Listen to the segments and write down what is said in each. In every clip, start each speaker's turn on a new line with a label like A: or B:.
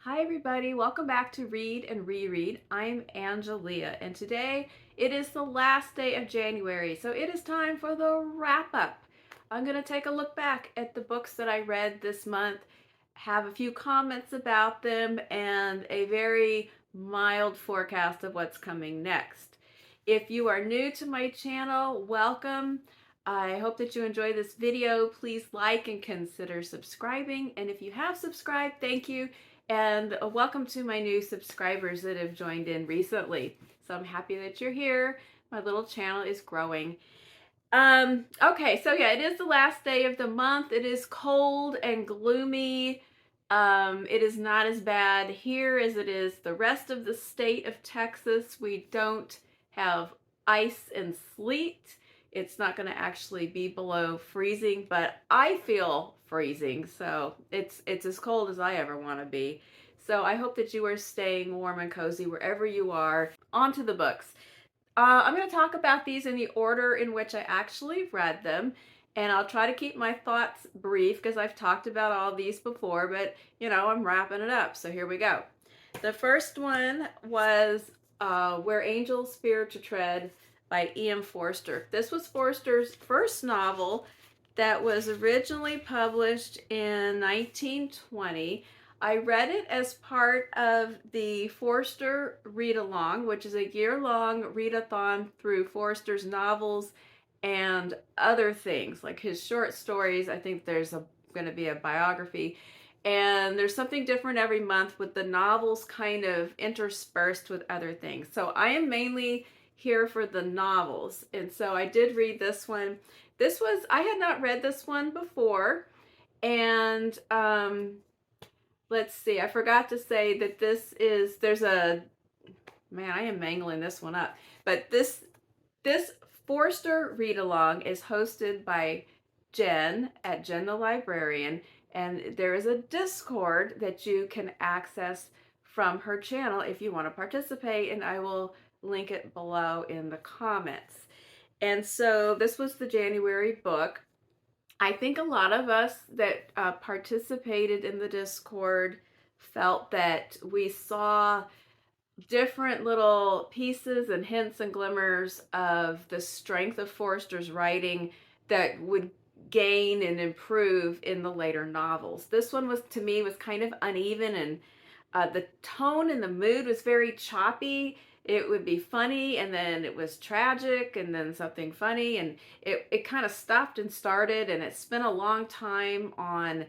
A: Hi everybody, welcome back to Read and Reread. I'm Angelia and today it is the last day of January, so it is time for the wrap up. I'm going to take a look back at the books that I read this month, have a few comments about them, and a very mild forecast of what's coming next. If you are new to my channel, welcome. I hope that you enjoy this video. Please like and consider subscribing, and if you have subscribed, thank you. And welcome to my new subscribers that have joined in recently. So I'm happy that you're here. My little channel is growing. Okay, so yeah, it is the last day of the month. It is cold and gloomy. It is not as bad here as it is the rest of the state of Texas. We don't have ice and sleet. It's not going to actually be below freezing, but I feel freezing, so it's as cold as I ever want to be. So I hope that you are staying warm and cozy wherever you are. On to the books. I'm going to talk about these in the order in which I actually read them, and I'll try to keep my thoughts brief because I've talked about all these before, but I'm wrapping it up, so here we go. The first one was Where Angels Fear to Tread by E.M. Forster. This was Forster's first novel that was originally published in 1920. I read it as part of the Forster Read-Along, which is a year-long read-a-thon through Forster's novels and other things, like his short stories. I think there's going to be a biography. And there's something different every month with the novels kind of interspersed with other things. So I am mainly here for the novels. And so I did read this one. I had not read this one before. And let's see, I forgot to say that I am mangling this one up. But this Forster read-along is hosted by Jen at Jen the Librarian, and there is a Discord that you can access from her channel if you want to participate, and I will link it below in the comments. And so this was the January book. I think a lot of us that participated in the Discord felt that we saw different little pieces and hints and glimmers of the strength of Forster's writing that would gain and improve in the later novels. This one was, to me, was kind of uneven, and the tone and the mood was very choppy. It would be funny, and then it was tragic, and then something funny, and it kind of stopped and started, and it spent a long time on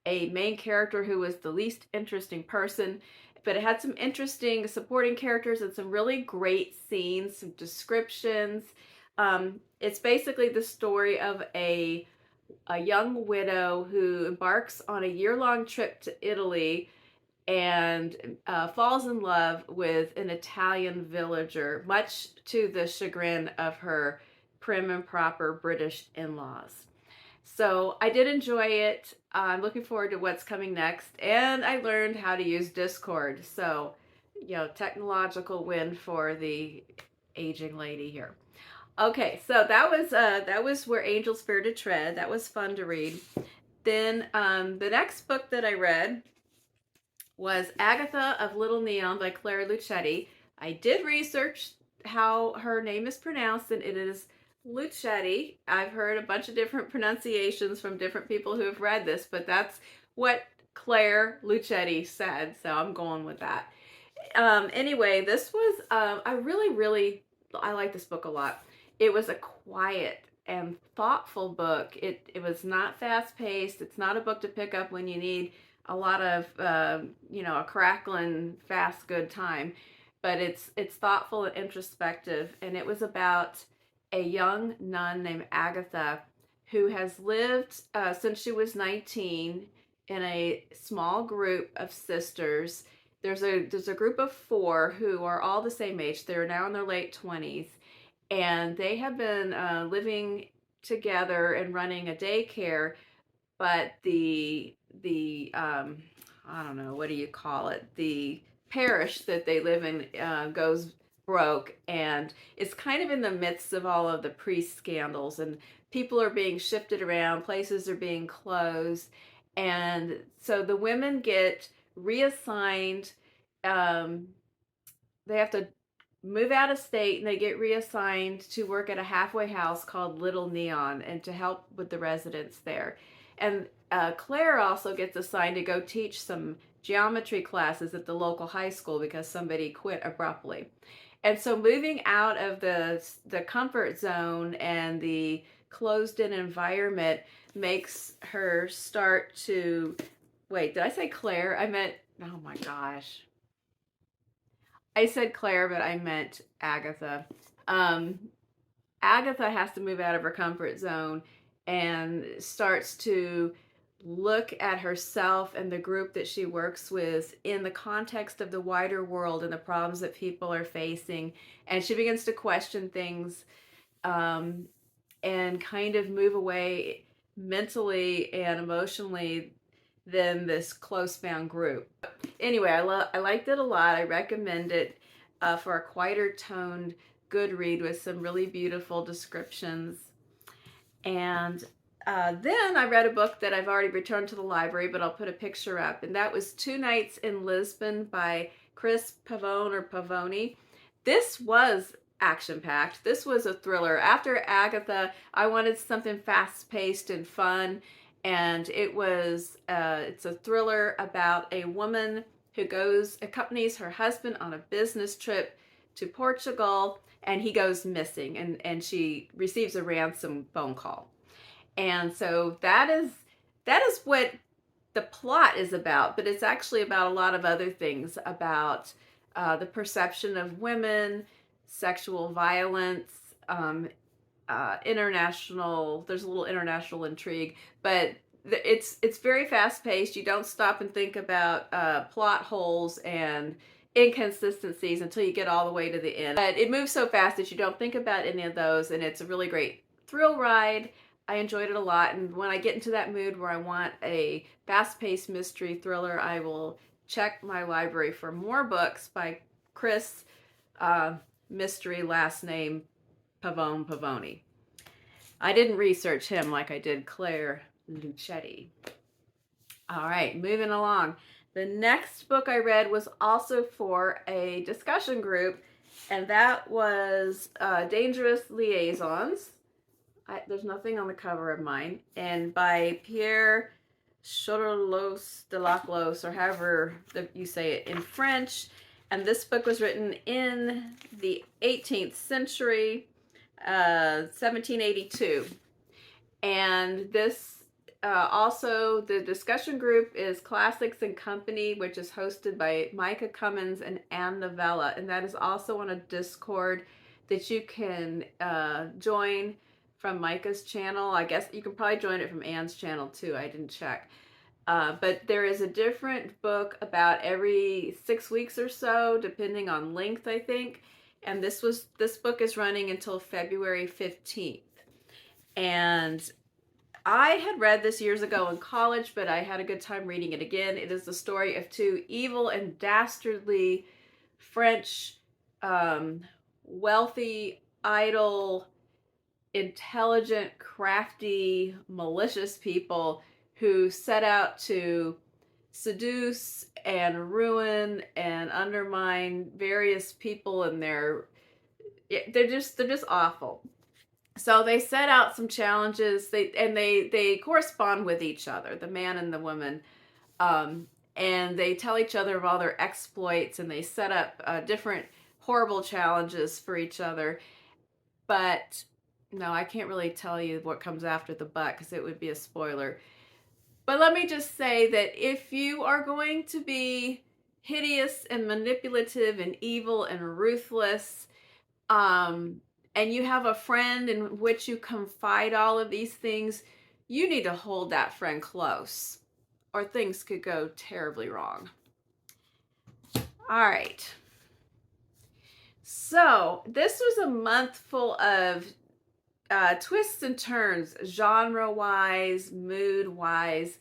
A: a main character who was the least interesting person, but it had some interesting supporting characters and some really great scenes, some descriptions. It's basically the story of a young widow who embarks on a year-long trip to Italy and falls in love with an Italian villager, much to the chagrin of her prim and proper British in-laws. So I did enjoy it. I'm looking forward to what's coming next, and I learned how to use Discord. So, technological win for the aging lady here. Okay, so that was Where Angels Fear to Tread. That was fun to read. Then the next book that I read was Agatha of Little Neon by Claire Luchette. I did research how her name is pronounced, and it is Luchette. I've heard a bunch of different pronunciations from different people who have read this, but that's what Claire Luchette said, so I'm going with that. Anyway, this was, I like this book a lot. It was a quiet and thoughtful book. It was not fast-paced. It's not a book to pick up when you need a lot of, a crackling, fast, good time. But it's thoughtful and introspective, and it was about a young nun named Agatha who has lived since she was 19 in a small group of sisters. There's a group of 4 who are all the same age. They're now in their late 20s, and they have been living together and running a daycare, but the I don't know, what do you call it? The parish that they live in goes broke, and it's kind of in the midst of all of the priest scandals, and people are being shifted around, places are being closed, and so the women get reassigned. Um, they have to move out of state and they get reassigned to work at a halfway house called Little Neon and to help with the residents there. And Claire also gets assigned to go teach some geometry classes at the local high school because somebody quit abruptly. And so moving out of the comfort zone and the closed-in environment makes her start to, wait, did I say Claire? I meant, oh my gosh. I said Claire, but I meant Agatha. Um, Agatha has to move out of her comfort zone and starts to look at herself and the group that she works with in the context of the wider world and the problems that people are facing. And she begins to question things and kind of move away mentally and emotionally than this close bound group. Anyway, I liked it a lot. I recommend it for a quieter toned good read with some really beautiful descriptions. And then I read a book that I've already returned to the library, but I'll put a picture up, and that was Two Nights in Lisbon by Chris Pavone or Pavone. This was action-packed. This was a thriller. After Agatha, I wanted something fast-paced and fun, and it's a thriller about a woman who accompanies her husband on a business trip to Portugal, and he goes missing, and she receives a ransom phone call. And so that is what the plot is about, but it's actually about a lot of other things, about the perception of women, sexual violence, international, there's a little international intrigue, but it's very fast paced. You don't stop and think about plot holes and inconsistencies until you get all the way to the end. But it moves so fast that you don't think about any of those, and it's a really great thrill ride. I enjoyed it a lot, and when I get into that mood where I want a fast-paced mystery thriller, I will check my library for more books by Chris, mystery last name Pavone. I didn't research him like I did Claire Luchette. All right, moving along. The next book I read was also for a discussion group, and that was Dangerous Liasons. There's nothing on the cover of mine, and by Pierre Chaderlos de Laclos, or however you say it in French. And this book was written in the 18th century, 1782. And this also, the discussion group is Classics and Company, which is hosted by Micah Cummins and Ann Novella. And that is also on a Discord that you can join from Micah's channel. I guess you can probably join it from Ann's channel too. I didn't check. But there is a different book about every 6 weeks or so, depending on length, I think. And this book is running until February 15th. And I had read this years ago in college, but I had a good time reading it again. It is the story of two evil and dastardly French, wealthy, idle, intelligent, crafty, malicious people who set out to seduce and ruin and undermine various people, and they're just awful. So they set out some challenges. They correspond with each other, the man and the woman, and they tell each other of all their exploits, and they set up different horrible challenges for each other. But no, I can't really tell you what comes after the butt because it would be a spoiler. But let me just say that if you are going to be hideous and manipulative and evil and ruthless, and you have a friend in which you confide all of these things, you need to hold that friend close, or things could go terribly wrong. All right. So this was a month full of twists and turns, genre-wise, mood-wise,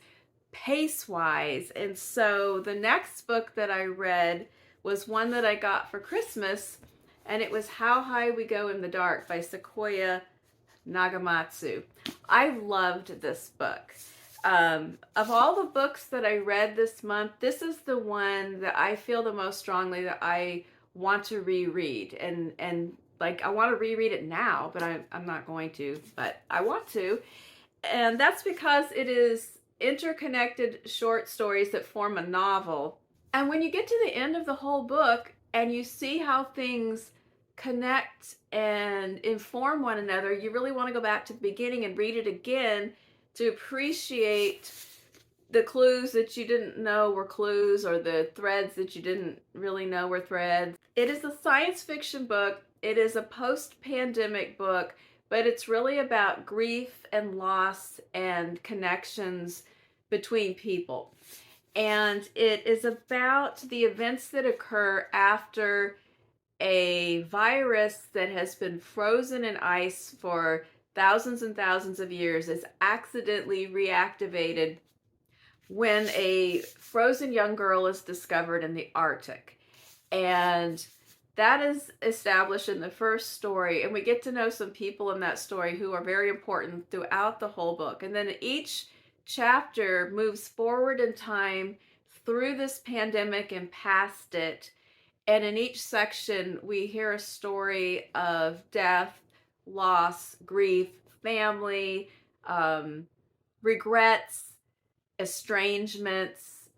A: pace-wise. And so the next book that I read was one that I got for Christmas, and it was How High We Go in the Dark by Sequoia Nagamatsu. I loved this book. Of all the books that I read this month, this is the one that I feel the most strongly that I want to reread. And like, I want to reread it now, but I'm not going to, but I want to. And that's because it is interconnected short stories that form a novel. And when you get to the end of the whole book and you see how things connect and inform one another, you really want to go back to the beginning and read it again to appreciate the clues that you didn't know were clues, or the threads that you didn't really know were threads. It is a science fiction book. It is a post-pandemic book, but it's really about grief and loss and connections between people. And it is about the events that occur after a virus that has been frozen in ice for thousands and thousands of years is accidentally reactivated when a frozen young girl is discovered in the Arctic. And that is established in the first story, and we get to know some people in that story who are very important throughout the whole book. And then each chapter moves forward in time through this pandemic and past it. And in each section, we hear a story of death, loss, grief, family, regrets, estrangements,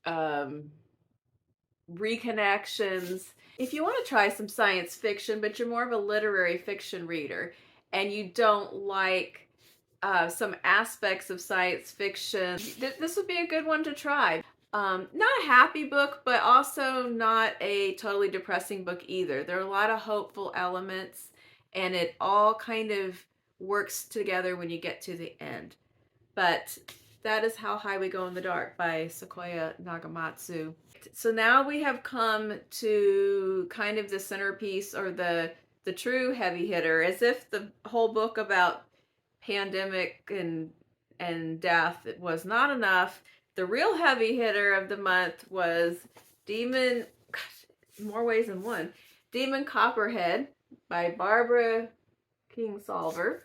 A: reconnections. If you want to try some science fiction, but you're more of a literary fiction reader and you don't like some aspects of science fiction, this would be a good one to try. Not a happy book, but also not a totally depressing book either. There are a lot of hopeful elements, and it all kind of works together when you get to the end. But that is How High We Go in the Dark by Sequoia Nagamatsu. So now we have come to kind of the centerpiece, or the true heavy hitter, as if the whole book about pandemic and death was not enough. The real heavy hitter of the month was Demon, gosh, more ways than one, Demon Copperhead by Barbara Kingsolver.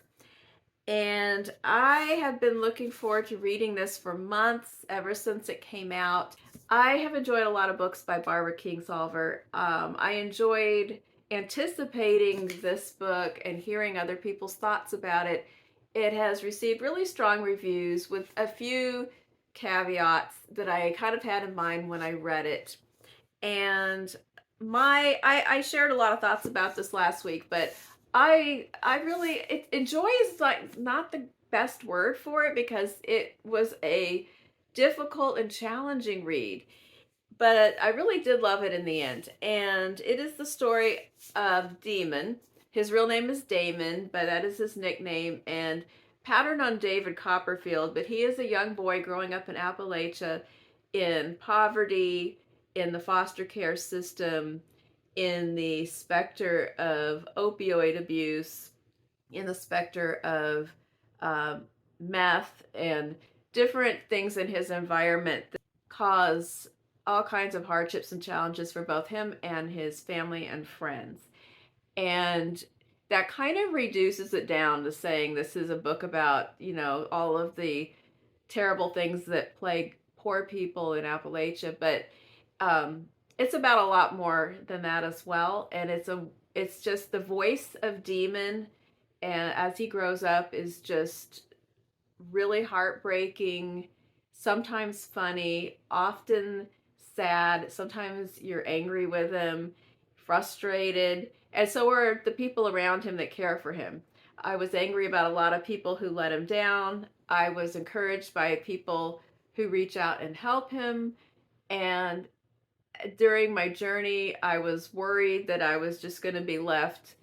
A: And I have been looking forward to reading this for months, ever since it came out. I have enjoyed a lot of books by Barbara Kingsolver. I enjoyed anticipating this book and hearing other people's thoughts about it. It has received really strong reviews with a few caveats that I kind of had in mind when I read it. And I shared a lot of thoughts about this last week, but I really, enjoy is like not the best word for it, because it was a difficult and challenging read, but I really did love it in the end. And it is the story of Demon. His real name is Damon, but that is his nickname, and patterned on David Copperfield. But he is a young boy growing up in Appalachia in poverty, in the foster care system, in the specter of opioid abuse, in the specter of meth, and different things in his environment that cause all kinds of hardships and challenges for both him and his family and friends. And that kind of reduces it down to saying this is a book about, all of the terrible things that plague poor people in Appalachia, but it's about a lot more than that as well. And it's just the voice of Demon, and as he grows up, is just really heartbreaking, sometimes funny, often sad. Sometimes you're angry with him, frustrated, and so are the people around him that care for him. I was angry about a lot of people who let him down. I was encouraged by people who reach out and help him. And during my journey, I was worried that I was just going to be left,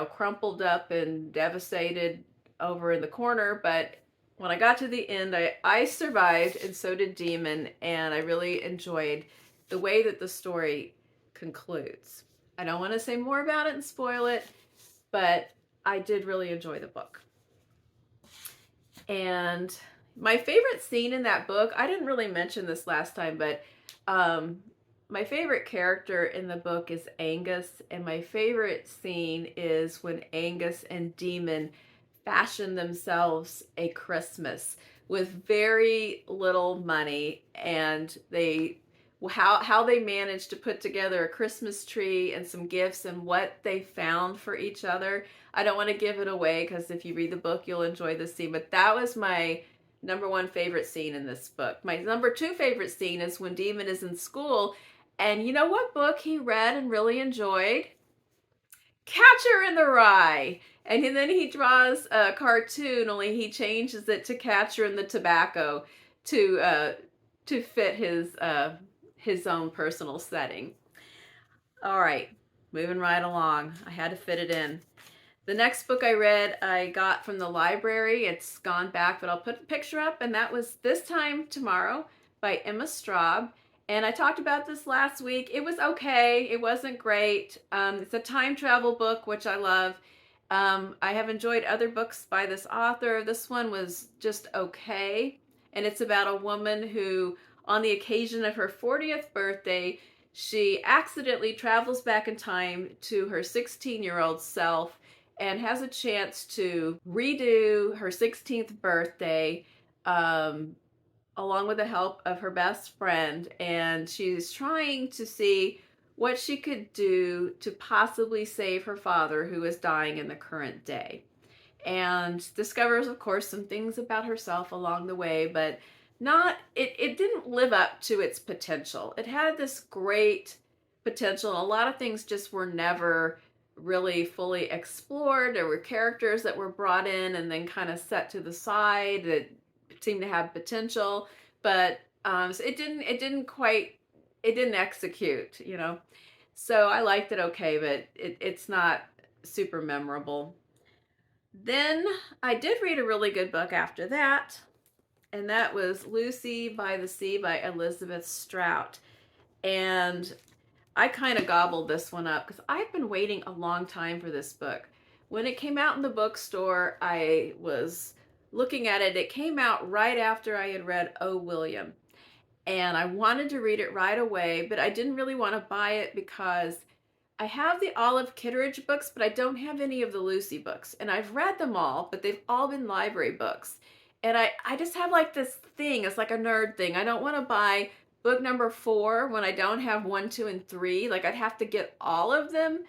A: crumpled up and devastated over in the corner. But when I got to the end, I survived, and so did Demon, and I really enjoyed the way that the story concludes. I don't want to say more about it and spoil it, but I did really enjoy the book. And my favorite scene in that book, I didn't really mention this last time, but my favorite character in the book is Angus, and my favorite scene is when Angus and Demon fashion themselves a Christmas with very little money, and how they managed to put together a Christmas tree and some gifts and what they found for each other. I don't want to give it away because if you read the book, you'll enjoy the scene. But that was my number one favorite scene in this book. My number two favorite scene is when Demon is in school. And you know what book he read and really enjoyed? Catcher in the Rye. And then he draws a cartoon, only he changes it to Catcher in the Tobacco to fit his own personal setting. All right, moving right along. I had to fit it in. The next book I read, I got from the library. It's gone back, but I'll put the picture up, and that was This Time Tomorrow by Emma Straub. And I talked about this last week. It was okay. It wasn't great. It's a time travel book, which I love. I have enjoyed other books by this author. This one was just okay. And it's about a woman who, on the occasion of her 40th birthday, she accidentally travels back in time to her 16-year-old self and has a chance to redo her 16th birthday along with the help of her best friend. And she's trying to see what she could do to possibly save her father, who is dying in the current day. And discovers, of course, some things about herself along the way, but it didn't live up to its potential. It had this great potential. A lot of things just were never really fully explored. There were characters that were brought in and then kind of set to the side that seemed to have potential, but so it didn't execute, you know. So I liked it okay, but it's not super memorable. Then I did read a really good book after that, and that was Lucy by the Sea by Elizabeth Strout. And I kind of gobbled this one up because I've been waiting a long time for this book. When it came out in the bookstore, I was looking at it. It came out right after I had read Oh, William. And I wanted to read it right away, but I didn't really want to buy it because I have the Olive Kitteridge books, but I don't have any of the Lucy books. And I've read them all, but they've all been library books. And I just have like this thing, it's like a nerd thing. I don't want to buy book number 4 when I don't have 1, 2, and 3. Like I'd have to get all of them.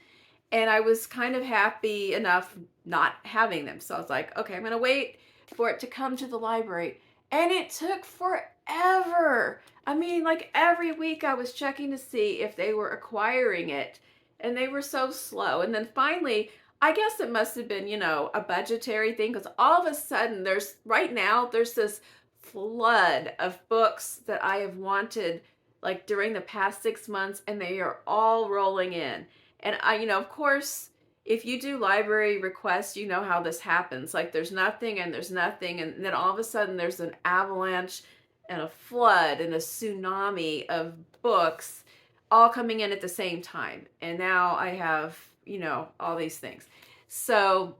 A: And I was kind of happy enough not having them. So I was like, okay, I'm going to wait for it to come to the library. And it took forever. I mean, like every week I was checking to see if they were acquiring it. And they were so slow. And then finally, I guess it must have been, you know, a budgetary thing. Because all of a sudden, there's this flood of books that I have wanted like during the past 6 months. And they are all rolling in. And I, you know, of course, if you do library requests, you know how this happens. Like there's nothing and there's nothing. And then all of a sudden there's an avalanche and a flood and a tsunami of books all coming in at the same time. And now I have, you know, all these things. So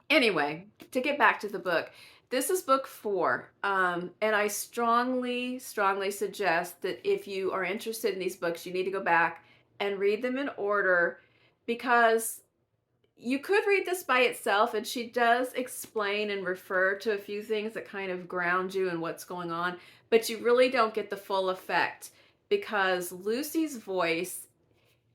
A: anyway, to get back to the book, this is book 4. And I strongly suggest that if you are interested in these books, you need to go back and read them in order, because you could read this by itself, and she does explain and refer to a few things that kind of ground you in what's going on, but you really don't get the full effect because Lucy's voice,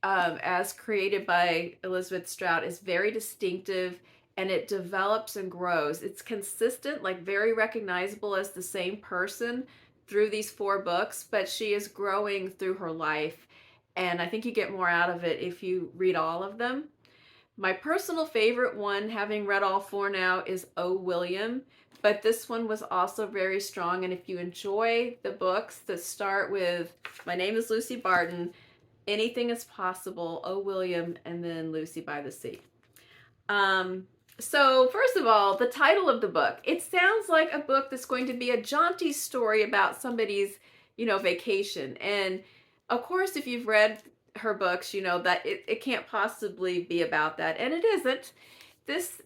A: as created by Elizabeth Strout, is very distinctive, and it develops and grows. It's consistent, like very recognizable as the same person through these 4 books, but she is growing through her life, and I think you get more out of it if you read all of them. My personal favorite one, having read all 4 now, is Oh, William. But this one was also very strong. And if you enjoy the books that start with, my name is Lucy Barton, Anything is Possible, Oh, William, and then Lucy by the Sea. So first of all, the title of the book, it sounds like a book that's going to be a jaunty story about somebody's, you know, vacation. And of course, if you've read her books, you know that it can't possibly be about that, and it isn't. This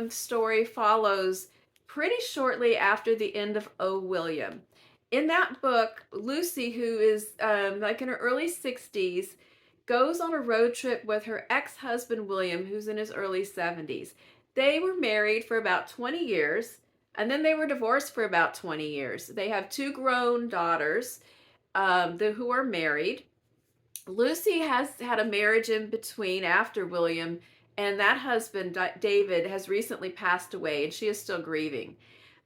A: story follows pretty shortly after the end of Oh, William. In that book, Lucy, who is like in her early 60s, goes on a road trip with her ex-husband William, who's in his early 70s. They were married for about 20 years. And then they were divorced for about 20 years. They have two grown daughters who are married. Lucy has had a marriage in between after William, and that husband, David, has recently passed away, and she is still grieving.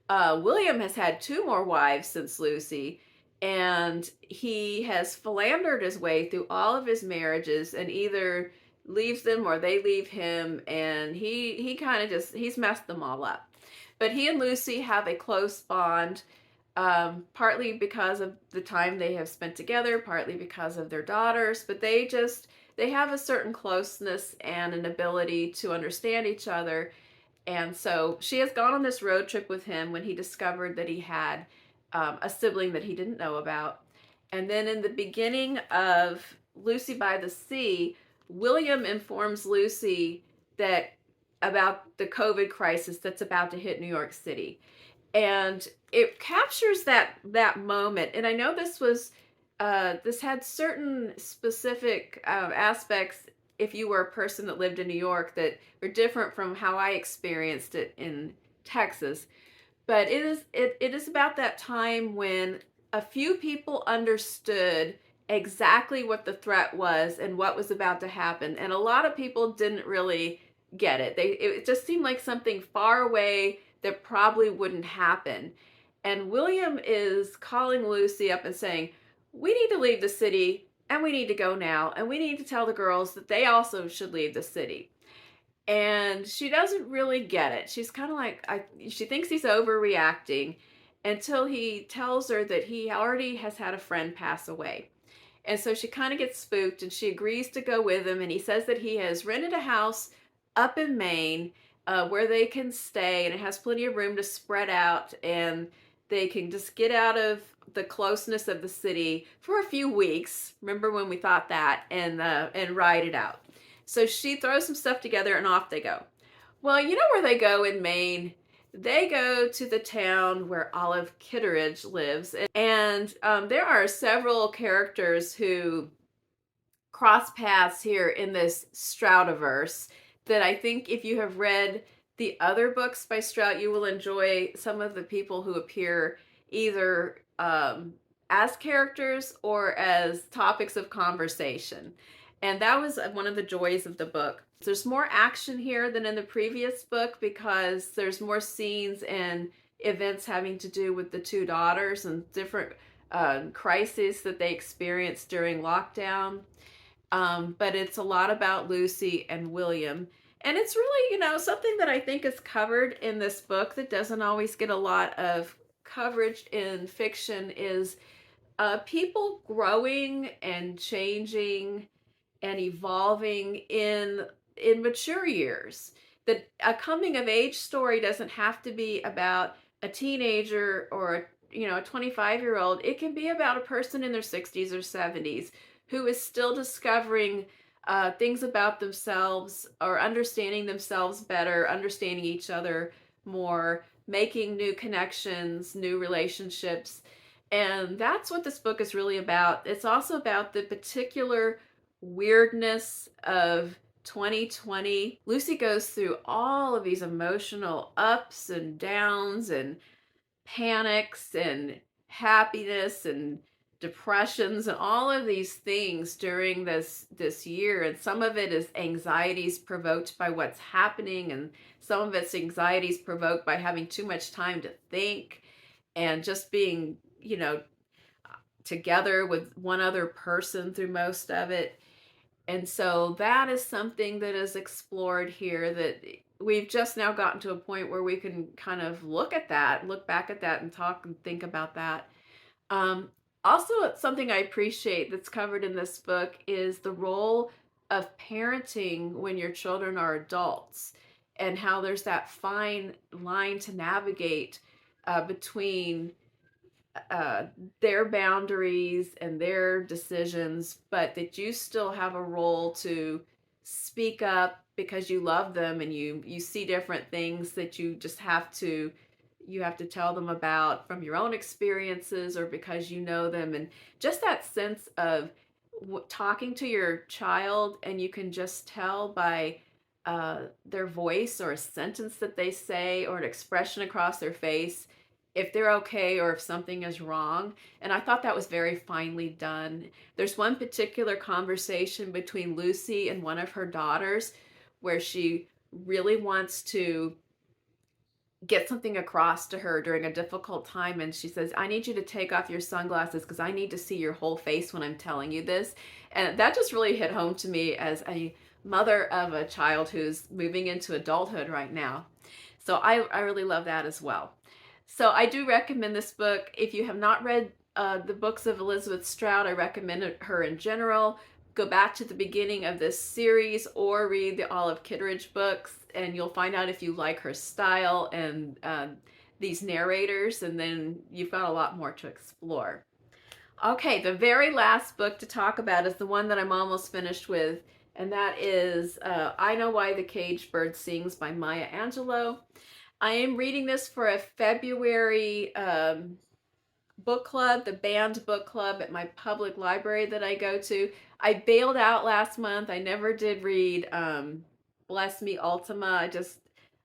A: William has had two more wives since Lucy, and he has philandered his way through all of his marriages and either leaves them or they leave him, and he kind of just he's messed them all up. But he and Lucy have a close bond, partly because of the time they have spent together, partly because of their daughters, but they have a certain closeness and an ability to understand each other. And so she has gone on this road trip with him when he discovered that he had a sibling that he didn't know about. And then in the beginning of Lucy by the Sea, William informs Lucy that about the COVID crisis that's about to hit New York City. And it captures that moment. And I know this had certain specific aspects if you were a person that lived in New York that were different from how I experienced it in Texas. But it is about that time when a few people understood exactly what the threat was and what was about to happen, and a lot of people didn't really get it. It just seemed like something far away that probably wouldn't happen. And William is calling Lucy up and saying, "We need to leave the city, and we need to go now, and we need to tell the girls that they also should leave the city." And she doesn't really get it. She's kind of like, she thinks he's overreacting until he tells her that he already has had a friend pass away. And so she kind of gets spooked and she agrees to go with him. And he says that he has rented a house up in Maine where they can stay, and it has plenty of room to spread out, and they can just get out of the closeness of the city for a few weeks. Remember when we thought that, and ride it out. So she throws some stuff together and off they go. Well, you know where they go in Maine? They go to the town where Olive Kitteridge lives. And there are several characters who cross paths here in this Stroudiverse that I think if you have read the other books by Strout, you will enjoy some of the people who appear either as characters or as topics of conversation. And that was one of the joys of the book. There's more action here than in the previous book because there's more scenes and events having to do with the two daughters and different crises that they experienced during lockdown. But it's a lot about Lucy and William. And it's really, something that I think is covered in this book that doesn't always get a lot of coverage in fiction is people growing and changing and evolving in mature years. That a coming of age story doesn't have to be about a teenager or a 25-year-old. It can be about a person in their 60s or 70s who is still discovering things about themselves or understanding themselves better, understanding each other more, making new connections, new relationships. And that's what this book is really about. It's also about the particular weirdness of 2020. Lucy goes through all of these emotional ups and downs and panics and happiness and depressions and all of these things during this year. And some of it is anxieties provoked by what's happening, and some of it's anxieties provoked by having too much time to think and just being together with one other person through most of it. And so that is something that is explored here, that we've just now gotten to a point where we can kind of look back at that and talk and think about that. Also, something I appreciate that's covered in this book is the role of parenting when your children are adults, and how there's that fine line to navigate between their boundaries and their decisions, but that you still have a role to speak up because you love them, and you see different things that you just have to tell them about from your own experiences or because you know them. And just that sense of talking to your child, and you can just tell by their voice or a sentence that they say or an expression across their face, if they're okay or if something is wrong. And I thought that was very finely done. There's one particular conversation between Lucy and one of her daughters where she really wants to get something across to her during a difficult time, and she says, I need you to take off your sunglasses because I need to see your whole face when I'm telling you this. And that just really hit home to me as a mother of a child who's moving into adulthood right now. So I really love that as well. So I do recommend this book. If you have not read the books of Elizabeth Strout, I recommend her in general. Go back to the beginning of this series or read the Olive Kitteridge books, and you'll find out if you like her style and these narrators, and then you've got a lot more to explore. Okay, the very last book to talk about is the one that I'm almost finished with, and that is I Know Why the Caged Bird Sings by Maya Angelou. I am reading this for a February book club, the banned book club at my public library that I go to. I bailed out last month. I never did read Bless Me Ultima.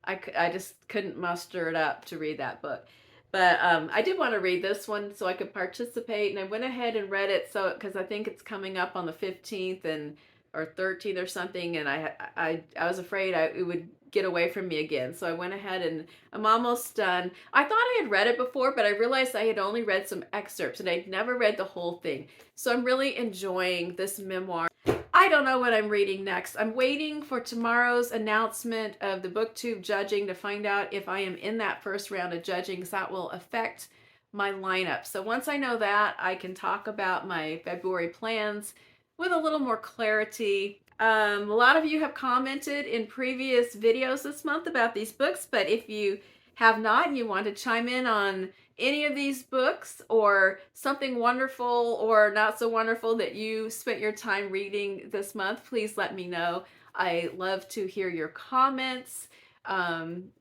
A: I just couldn't muster it up to read that book. But I did want to read this one so I could participate, and I went ahead and read it because I think it's coming up on the 15th or 13th or something, and I was afraid it would get away from me again. So I went ahead and I'm almost done. I thought I had read it before, but I realized I had only read some excerpts and I'd never read the whole thing. So I'm really enjoying this memoir. I don't know what I'm reading next. I'm waiting for tomorrow's announcement of the BookTube judging to find out if I am in that first round of judging, because that will affect my lineup. So once I know that, I can talk about my February plans with a little more clarity. A lot of you have commented in previous videos this month about these books, but if you have not and you want to chime in on any of these books or something wonderful or not so wonderful that you spent your time reading this month, please let me know. I love to hear your comments. And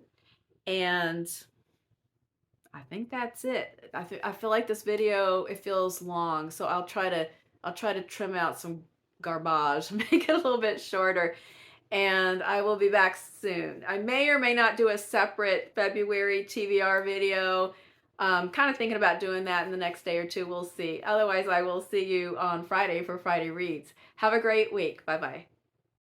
A: I think that's it. I feel like this video, it feels long, so I'll try to trim out some garbage, make it a little bit shorter, and I will be back soon. I may or may not do a separate February TBR video. Kind of thinking about doing that in the next day or two. We'll see. Otherwise, I will see you on Friday for Friday Reads. Have a great week. Bye-bye.